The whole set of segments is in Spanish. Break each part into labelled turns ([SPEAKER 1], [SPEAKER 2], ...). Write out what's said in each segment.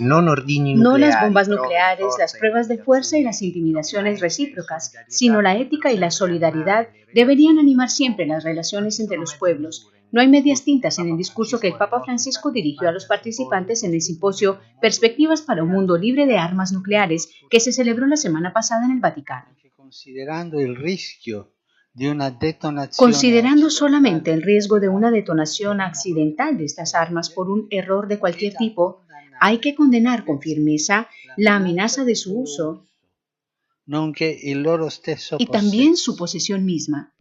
[SPEAKER 1] No las bombas nucleares, las pruebas de fuerza y las intimidaciones recíprocas, sino la ética y la solidaridad deberían animar siempre las relaciones entre los pueblos. No hay medias tintas en el discurso que el Papa Francisco dirigió a los participantes en el simposio Perspectivas para un mundo libre de armas nucleares, que se celebró la semana pasada en el Vaticano. Considerando solamente el riesgo de una detonación accidental de estas armas por un error de cualquier tipo, hay que condenar con firmeza la amenaza de su uso y también su posesión misma,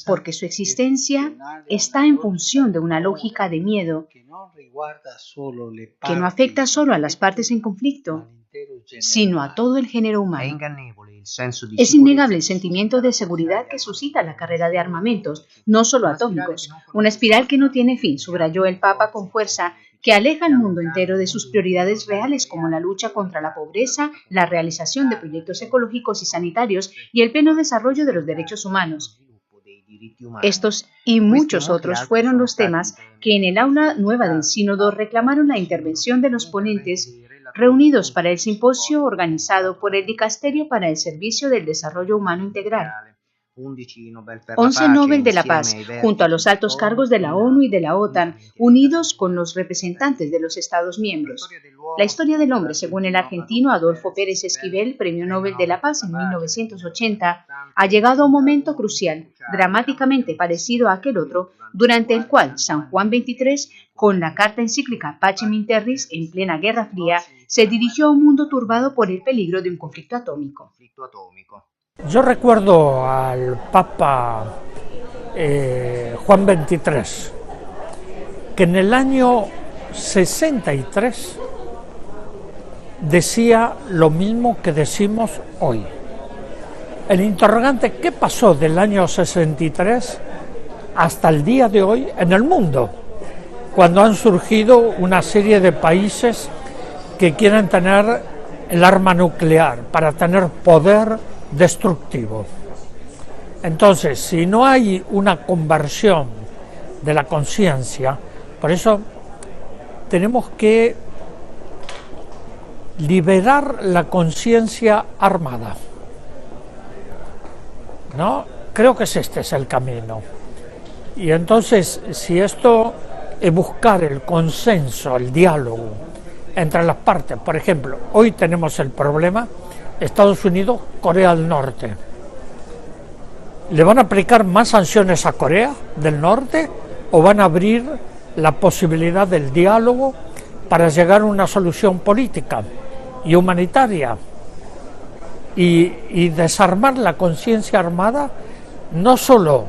[SPEAKER 1] porque su existencia está en función de una lógica de miedo que no afecta solo a las partes en conflicto, sino a todo el género humano. Es innegable el sentimiento de seguridad que suscita la carrera de armamentos, no solo atómicos, una espiral que no tiene fin, subrayó el Papa con fuerza, que aleja al mundo entero de sus prioridades reales como la lucha contra la pobreza, la realización de proyectos ecológicos y sanitarios y el pleno desarrollo de los derechos humanos. Estos y muchos otros fueron los temas que en el aula nueva del Sínodo reclamaron la intervención de los ponentes reunidos para el simposio organizado por el Dicasterio para el Servicio del Desarrollo Humano Integral. 11 Nobel de la Paz, junto a los altos cargos de la ONU y de la OTAN, unidos con los representantes de los Estados miembros. La historia del hombre, según el argentino Adolfo Pérez Esquivel, Premio Nobel de la Paz en 1980, ha llegado a un momento crucial, dramáticamente parecido a aquel otro, durante el cual San Juan XXIII, con la carta encíclica Pacem in Terris, en plena Guerra Fría, se dirigió a un mundo turbado por el peligro de un conflicto atómico.
[SPEAKER 2] Yo recuerdo al Papa Juan XXIII, que en el año 63 decía lo mismo que decimos hoy. El interrogante, ¿qué pasó del año 63 hasta el día de hoy en el mundo? Cuando han surgido una serie de países que quieren tener el arma nuclear para tener poder destructivo. Entonces, si no hay una conversión de la conciencia, por eso tenemos que liberar la conciencia armada, ¿no? Creo que este es el camino. Y entonces, si esto es buscar el consenso, el diálogo entre las partes, por ejemplo, hoy tenemos el problema Estados Unidos, Corea del Norte. ¿Le van a aplicar más sanciones a Corea del Norte o van a abrir la posibilidad del diálogo para llegar a una solución política y humanitaria y desarmar la conciencia armada no solo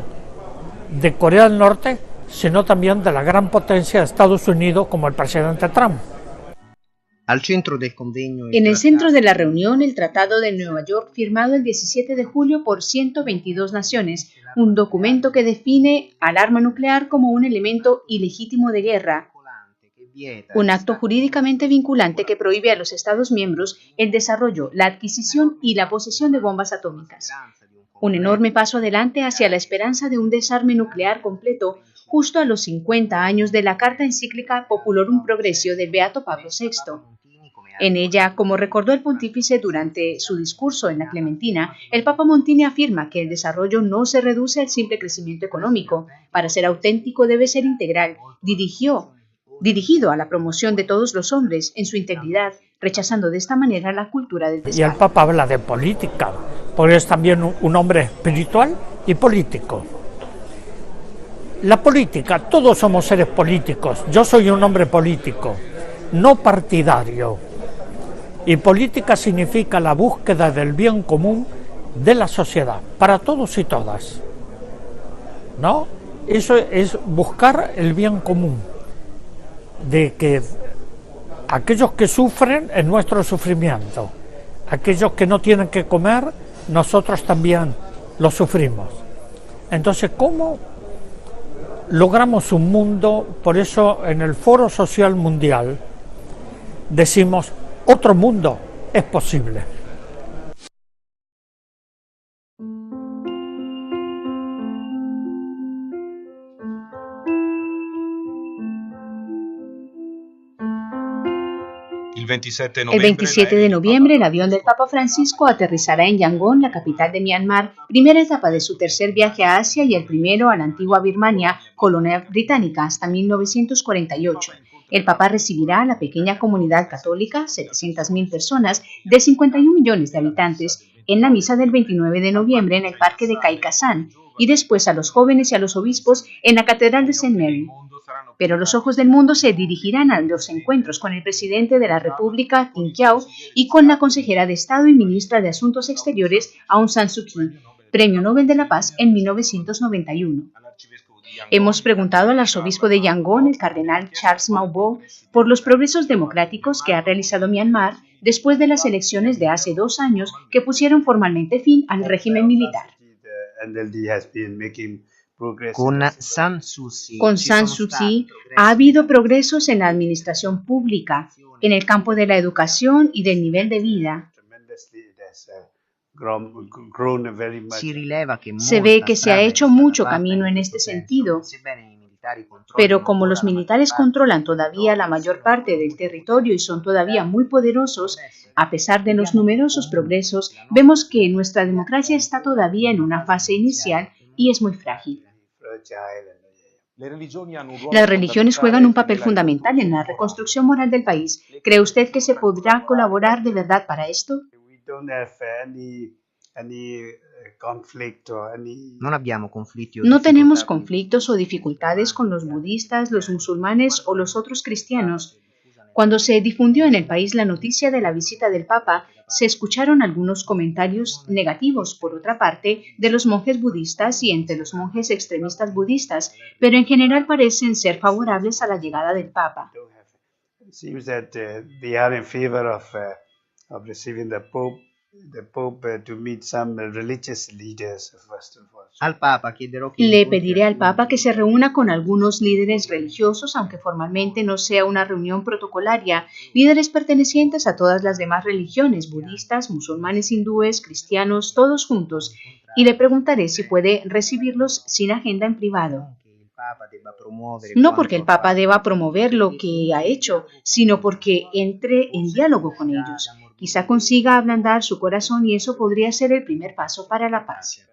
[SPEAKER 2] de Corea del Norte, sino también de la gran potencia de Estados Unidos como el presidente Trump?
[SPEAKER 1] En el centro de la reunión, el Tratado de Nueva York, firmado el 17 de julio por 122 naciones, un documento que define al arma nuclear como un elemento ilegítimo de guerra, un acto jurídicamente vinculante que prohíbe a los Estados miembros el desarrollo, la adquisición y la posesión de bombas atómicas. Un enorme paso adelante hacia la esperanza de un desarme nuclear completo, justo a los 50 años de la carta encíclica Populorum Progressio del Beato Pablo VI. En ella, como recordó el pontífice durante su discurso en la Clementina, el Papa Montini afirma que el desarrollo no se reduce al simple crecimiento económico. Para ser auténtico debe ser integral, dirigido a la promoción de todos los hombres en su integridad, rechazando de esta manera la cultura del descaro.
[SPEAKER 2] Y el Papa habla de política, porque es también un hombre espiritual y político. La política, todos somos seres políticos, yo soy un hombre político, no partidario. Y política significa la búsqueda del bien común de la sociedad, para todos y todas, ¿no? Eso es buscar el bien común, de que aquellos que sufren es nuestro sufrimiento, aquellos que no tienen que comer, nosotros también lo sufrimos. Entonces, ¿cómo logramos un mundo? Por eso en el Foro Social Mundial decimos, otro mundo es posible.
[SPEAKER 1] El 27 de noviembre, el avión del Papa Francisco aterrizará en Yangon, la capital de Myanmar, primera etapa de su tercer viaje a Asia y el primero a la antigua Birmania, colonia británica hasta 1948. El Papa recibirá a la pequeña comunidad católica, 700.000 personas, de 51 millones de habitantes, en la misa del 29 de noviembre en el parque de Kaikhasan, y después a los jóvenes y a los obispos en la catedral de St. Mary. Pero los ojos del mundo se dirigirán a los encuentros con el presidente de la República, Tin Kyaw, y con la consejera de Estado y ministra de Asuntos Exteriores, Aung San Suu Kyi, Premio Nobel de la Paz en 1991. Hemos preguntado al arzobispo de Yangon, el cardenal Charles Maung-Bo, por los progresos democráticos que ha realizado Myanmar después de las elecciones de hace 2 años que pusieron formalmente fin al régimen militar.
[SPEAKER 3] Con San Suu
[SPEAKER 1] Kyi ha habido progresos en la administración pública, en el campo de la educación y del nivel de vida. Se ve que se ha hecho mucho camino en este sentido, pero como los militares controlan todavía la mayor parte del territorio y son todavía muy poderosos, a pesar de los numerosos progresos, vemos que nuestra democracia está todavía en una fase inicial y es muy frágil. Las religiones juegan un papel fundamental en la reconstrucción moral del país. ¿Cree usted que se podrá colaborar de verdad para esto? No tenemos conflictos o dificultades con los budistas, los musulmanes o los otros cristianos. Cuando se difundió en el país la noticia de la visita del Papa, se escucharon algunos comentarios negativos, por otra parte, de los monjes budistas y entre los monjes extremistas budistas, pero en general parecen ser favorables a la llegada del Papa. Le pediré al Papa que se reúna con algunos líderes religiosos, aunque formalmente no sea una reunión protocolaria, líderes pertenecientes a todas las demás religiones, budistas, musulmanes, hindúes, cristianos, todos juntos, y le preguntaré si puede recibirlos sin agenda en privado. No porque el Papa deba promover lo que ha hecho, sino porque entre en diálogo con ellos. Quizá consiga ablandar su corazón y eso podría ser el primer paso para la paz.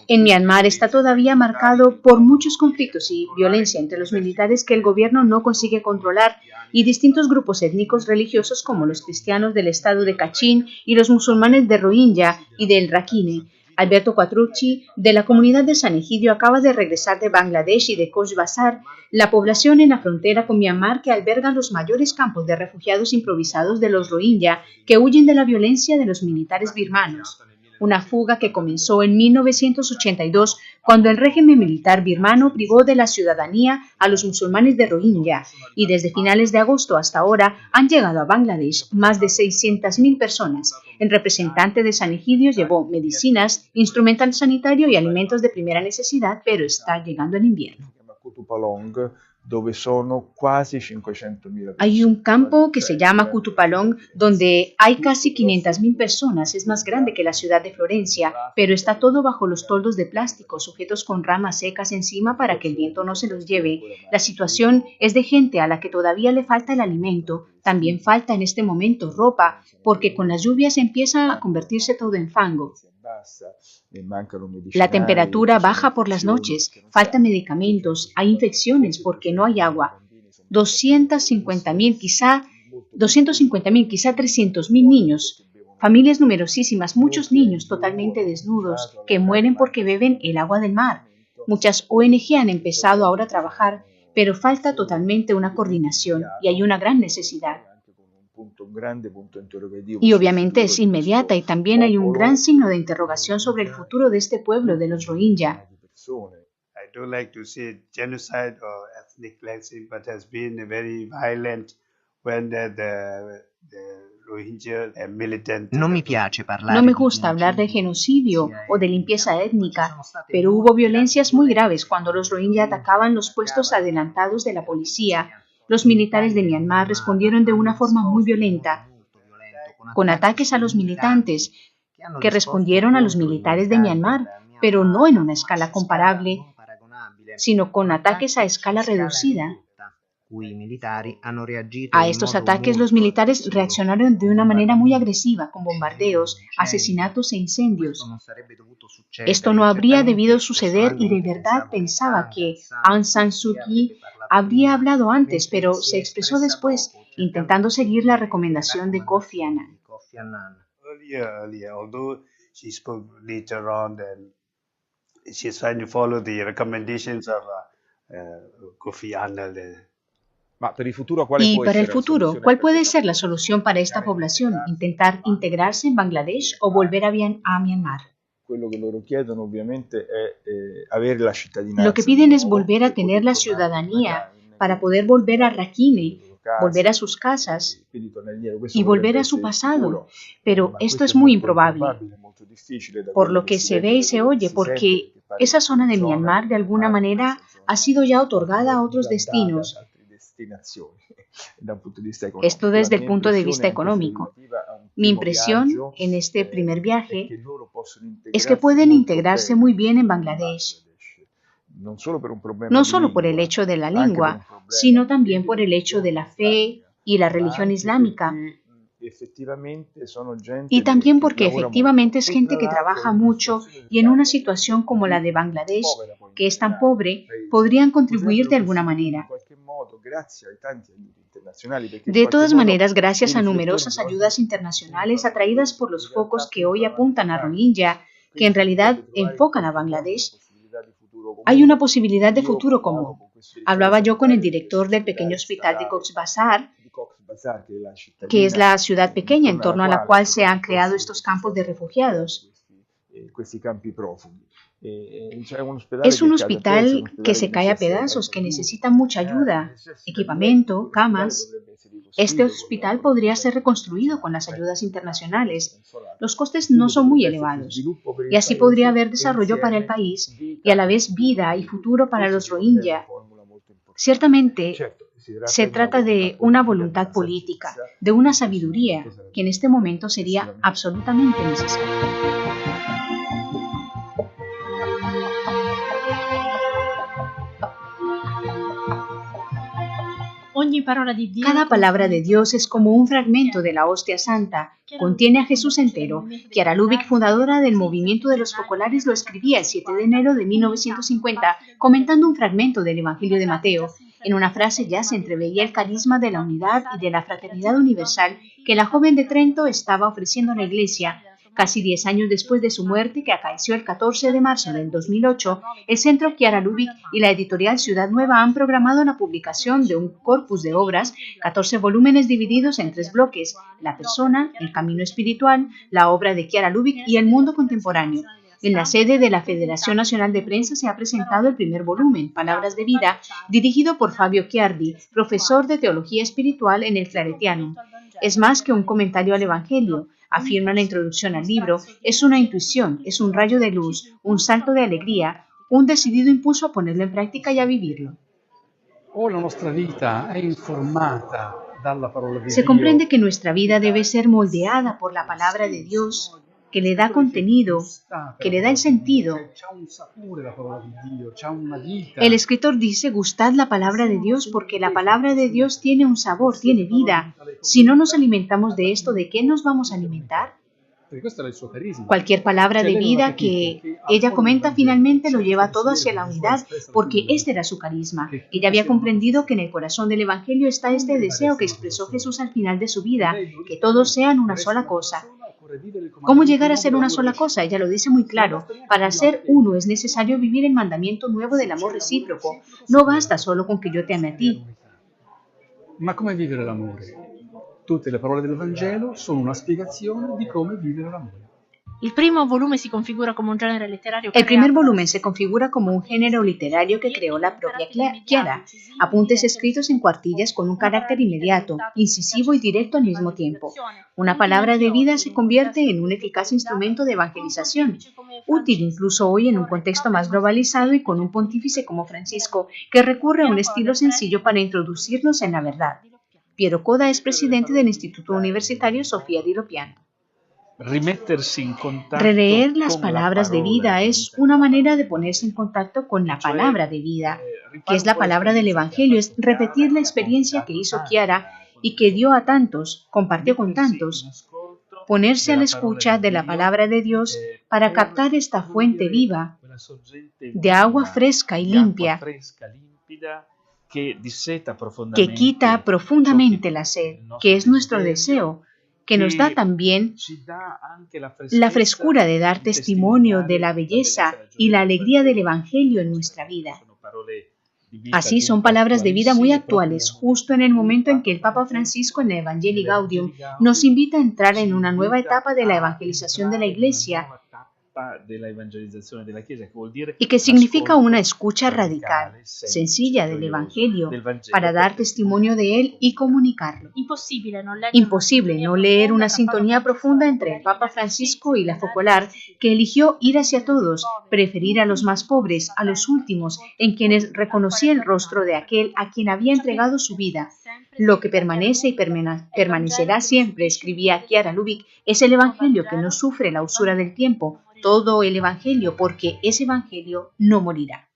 [SPEAKER 1] En Myanmar está todavía marcado por muchos conflictos y violencia entre los militares que el gobierno no consigue controlar y distintos grupos étnicos religiosos como los cristianos del estado de Kachin y los musulmanes de Rohingya y del Rakhine. Alberto Quattrucci, de la comunidad de San Egidio, acaba de regresar de Bangladesh y de Cox's Bazar, la población en la frontera con Myanmar que alberga los mayores campos de refugiados improvisados de los Rohingya que huyen de la violencia de los militares birmanos. Una fuga que comenzó en 1982 cuando el régimen militar birmano privó de la ciudadanía a los musulmanes de Rohingya y desde finales de agosto hasta ahora han llegado a Bangladesh más de 600.000 personas. El representante de San Egidio llevó medicinas, instrumental sanitario y alimentos de primera necesidad, pero está llegando el invierno. Hay un campo que se llama Kutupalong, donde hay casi 500.000 personas. Es más grande que la ciudad de Florencia, pero está todo bajo los toldos de plástico, sujetos con ramas secas encima para que el viento no se los lleve. La situación es de gente a la que todavía le falta el alimento. También falta en este momento ropa, porque con las lluvias empieza a convertirse todo en fango. La temperatura baja por las noches, faltan medicamentos, hay infecciones porque no hay agua. 250.000, quizá 300.000 niños, familias numerosísimas, muchos niños totalmente desnudos que mueren porque beben el agua del mar. Muchas ONG han empezado ahora a trabajar, pero falta totalmente una coordinación y hay una gran necesidad. Y obviamente es inmediata y también hay un gran signo de interrogación sobre el futuro de este pueblo de los Rohingya. No me gusta hablar de genocidio o de limpieza étnica, pero hubo violencias muy graves cuando los Rohingya atacaban los puestos adelantados de la policía. Los militares de Myanmar respondieron de una forma muy violenta, con ataques a los militantes, que respondieron a los militares de Myanmar, pero no en una escala comparable, sino con ataques a escala reducida. A estos ataques los militares reaccionaron de una manera muy agresiva, con bombardeos, asesinatos e incendios. Esto no habría debido suceder y de verdad pensaba que Aung San Suu Kyi habría hablado antes, pero se expresó después, intentando seguir la recomendación de Kofi Annan.
[SPEAKER 4] Earlier, although she spoke later on, and she's trying to follow the recommendations of Kofi Annan.
[SPEAKER 1] Y para el futuro, ¿cuál puede ser la solución para esta población? ¿Intentar integrarse en Bangladesh o volver a Myanmar? Lo que piden es volver a tener la ciudadanía para poder volver a Rakhine, volver a sus casas y volver a su pasado. Pero esto es muy improbable, por lo que se ve y se oye, porque esa zona de Myanmar de alguna manera ha sido ya otorgada a otros destinos. Esto desde el punto de vista económico. Mi impresión en este primer viaje es que pueden integrarse muy bien en Bangladesh, no solo por el hecho de la lengua, sino también por el hecho de la fe y la religión islámica. Y también porque efectivamente es gente que trabaja mucho y en una situación como la de Bangladesh, que es tan pobre, podrían contribuir de alguna manera. De todas maneras, gracias a numerosas ayudas internacionales atraídas por los focos que hoy apuntan a Rohingya, que en realidad enfocan a Bangladesh, hay una posibilidad de futuro común. Hablaba yo con el director del pequeño hospital de Cox's Bazar, que es la ciudad pequeña en torno a la cual se han creado estos campos de refugiados. Es un hospital que se cae a pedazos, que necesita mucha ayuda, equipamiento, camas. Este hospital podría ser reconstruido con las ayudas internacionales. Los costes no son muy elevados y así podría haber desarrollo para el país y a la vez vida y futuro para los Rohingya. Ciertamente, se trata de una voluntad política, de una sabiduría que en este momento sería absolutamente necesaria. Cada palabra de Dios es como un fragmento de la hostia santa, contiene a Jesús entero. Chiara Lubich, fundadora del movimiento de los focolares, lo escribía el 7 de enero de 1950, comentando un fragmento del Evangelio de Mateo. En una frase ya se entreveía el carisma de la unidad y de la fraternidad universal que la joven de Trento estaba ofreciendo a la Iglesia. Casi 10 años después de su muerte, que acaeció el 14 de marzo del 2008, el Centro Chiara Lubich y la editorial Ciudad Nueva han programado la publicación de un corpus de obras, 14 volúmenes divididos en 3 bloques: la persona, el camino espiritual, la obra de Chiara Lubich y el mundo contemporáneo. En la sede de la Federación Nacional de Prensa se ha presentado el primer volumen, Palabras de Vida, dirigido por Fabio Chiardi, profesor de Teología Espiritual en el Claretianum. Es más que un comentario al Evangelio, afirma en la introducción al libro, es una intuición, es un rayo de luz, un salto de alegría, un decidido impulso a ponerlo en práctica y a vivirlo. Se comprende que nuestra vida debe ser moldeada por la palabra de Dios, que le da contenido, que le da el sentido. El escritor dice, gustad la palabra de Dios porque la palabra de Dios tiene un sabor, tiene vida. Si no nos alimentamos de esto, ¿de qué nos vamos a alimentar? Cualquier palabra de vida que ella comenta finalmente lo lleva todo hacia la unidad, porque este era su carisma. Ella había comprendido que en el corazón del Evangelio está este deseo que expresó Jesús al final de su vida, que todos sean una sola cosa. ¿Cómo llegar a ser una sola cosa? Ella lo dice muy claro. Para ser uno es necesario vivir el mandamiento nuevo del amor recíproco. No basta solo con que yo te ame a ti.
[SPEAKER 5] Ma come vivere l'amore? Tutte le parole del Vangelo sono una spiegazione di come vivere l'amore.
[SPEAKER 1] El primer volumen se configura como un género literario que creó la propia Chiara. Apuntes escritos en cuartillas con un carácter inmediato, incisivo y directo al mismo tiempo. Una palabra de vida se convierte en un eficaz instrumento de evangelización, útil incluso hoy en un contexto más globalizado y con un pontífice como Francisco, que recurre a un estilo sencillo para introducirnos en la verdad. Piero Coda es presidente del Instituto Universitario Sofía di Lopiano. Releer las palabras de vida es una manera de ponerse en contacto con la palabra de vida, que es la palabra del Evangelio, es repetir la experiencia que hizo Chiara y que dio a tantos, compartió con tantos, ponerse a la escucha de la palabra de Dios para captar esta fuente viva de agua fresca y limpia que quita profundamente la sed, que es nuestro deseo, que nos da también la frescura de dar testimonio de la belleza y la alegría del Evangelio en nuestra vida. Así son palabras de vida muy actuales, justo en el momento en que el Papa Francisco en Evangelii Gaudium nos invita a entrar en una nueva etapa de la evangelización de la Iglesia y que significa una escucha radical, sencilla del Evangelio, para dar testimonio de él y comunicarlo. Imposible no leer una sintonía profunda entre el Papa Francisco y la Focolare, que eligió ir hacia todos, preferir a los más pobres, a los últimos, en quienes reconocía el rostro de aquel a quien había entregado su vida. Lo que permanece y permanecerá siempre, escribía Chiara Lubich, es el Evangelio que no sufre la usura del tiempo, todo el Evangelio, porque ese Evangelio no morirá.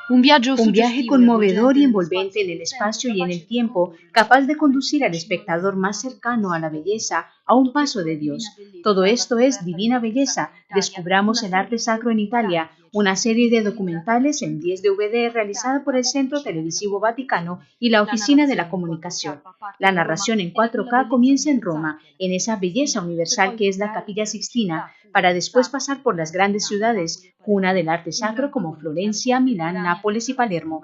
[SPEAKER 1] Un viaje conmovedor y envolvente en el espacio y en el tiempo, capaz de conducir al espectador más cercano a la belleza, a un paso de Dios. Todo esto es Divina Belleza. Descubramos el arte sacro en Italia, una serie de documentales en 10 DVD realizada por el Centro Televisivo Vaticano y la Oficina de la Comunicación. La narración en 4K comienza en Roma, en esa belleza universal que es la Capilla Sixtina, para después pasar por las grandes ciudades, cuna del arte sacro como Florencia, Milán, Nápoles y Palermo.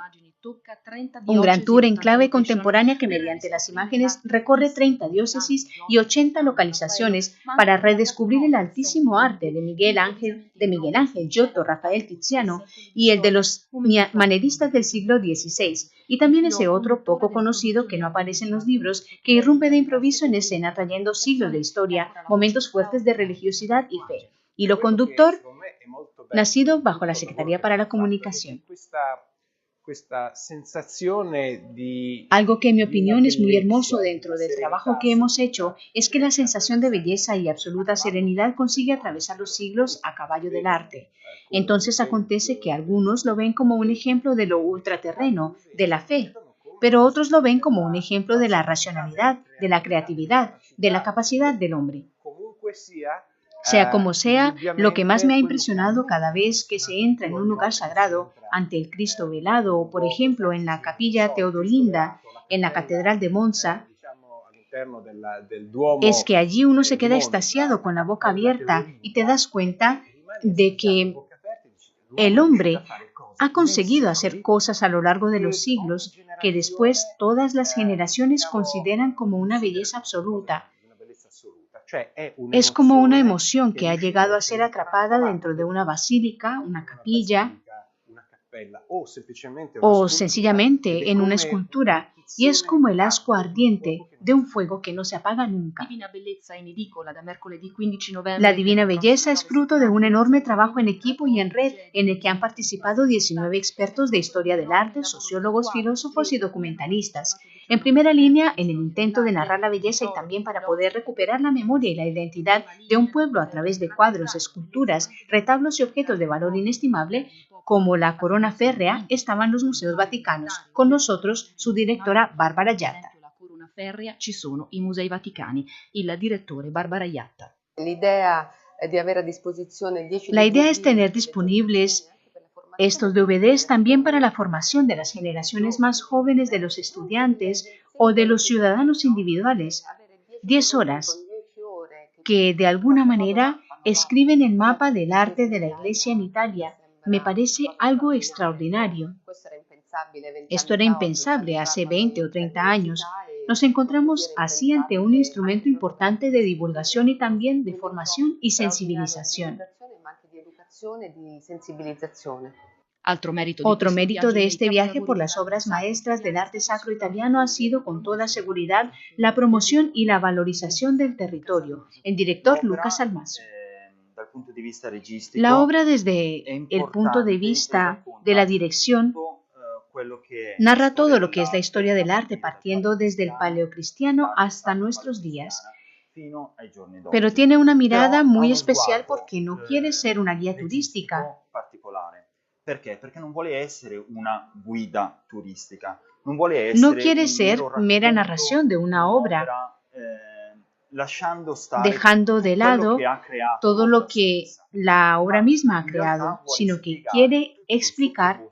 [SPEAKER 1] Un gran tour en clave contemporánea que mediante las imágenes recorre 30 diócesis y 80 localizaciones para redescubrir el altísimo arte de Miguel Ángel, Giotto, Rafael, Tiziano y el de los manieristas del siglo XVI, y también ese otro poco conocido que no aparece en los libros, que irrumpe de improviso en escena trayendo siglos de historia, momentos fuertes de religiosidad y fe. Hilo conductor, nacido bajo la Secretaría para la Comunicación. Algo que en mi opinión es muy hermoso dentro del trabajo que hemos hecho es que la sensación de belleza y absoluta serenidad consigue atravesar los siglos a caballo del arte. Entonces acontece que algunos lo ven como un ejemplo de lo ultraterreno, de la fe, pero otros lo ven como un ejemplo de la racionalidad, de la creatividad, de la capacidad del hombre. Sea como sea, lo que más me ha impresionado cada vez que se entra en un lugar sagrado, ante el Cristo velado, o por ejemplo en la Capilla Teodolinda, en la Catedral de Monza, es que allí uno se queda extasiado con la boca abierta y te das cuenta de que el hombre ha conseguido hacer cosas a lo largo de los siglos que después todas las generaciones consideran como una belleza absoluta. Es como una emoción que ha llegado a ser atrapada dentro de una basílica, una capilla o sencillamente en una escultura, y es como el ascua ardiente de un fuego que no se apaga nunca. La Divina Belleza es fruto de un enorme trabajo en equipo y en red en el que han participado 19 expertos de historia del arte, sociólogos, filósofos y documentalistas, en primera línea en el intento de narrar la belleza y también para poder recuperar la memoria y la identidad de un pueblo a través de cuadros, esculturas, retablos y objetos de valor inestimable, como la corona férrea, estaban los museos vaticanos. Con nosotros, su directora Barbara Iatta.
[SPEAKER 6] Ci sono i Musei Vaticani, il direttore Barbara Iatta.
[SPEAKER 1] La idea es tener disponibles estos DVDs también para la formación de las generaciones más jóvenes de los estudiantes o de los ciudadanos individuales. 10 horas que de alguna manera escriben el mapa del arte de la Iglesia en Italia. Me parece algo extraordinario. Esto era impensable hace 20 o 30 años. Nos encontramos así ante un instrumento importante de divulgación y también de formación y sensibilización. Otro mérito de este viaje por las obras maestras del arte sacro italiano ha sido con toda seguridad la promoción y la valorización del territorio. El director Luca Salmaso. La obra desde el punto de vista de la dirección narra todo lo que es la historia del arte, partiendo desde el paleocristiano hasta nuestros días. Pero tiene una mirada muy especial porque no quiere ser una guía turística. No quiere ser mera narración de una obra, dejando de lado todo lo que la obra misma ha creado, sino que quiere explicar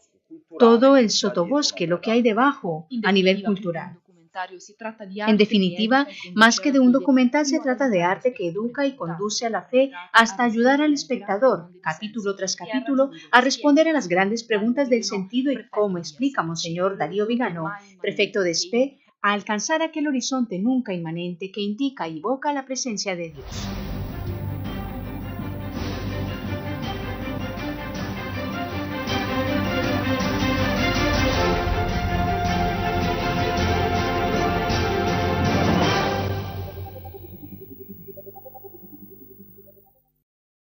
[SPEAKER 1] todo el sotobosque, lo que hay debajo a nivel cultural. En definitiva, más que de un documental, se trata de arte que educa y conduce a la fe hasta ayudar al espectador, capítulo tras capítulo, a responder a las grandes preguntas del sentido y cómo explica Monseñor Darío Vigano, prefecto de SPE, a alcanzar aquel horizonte nunca inmanente que indica y evoca la presencia de Dios.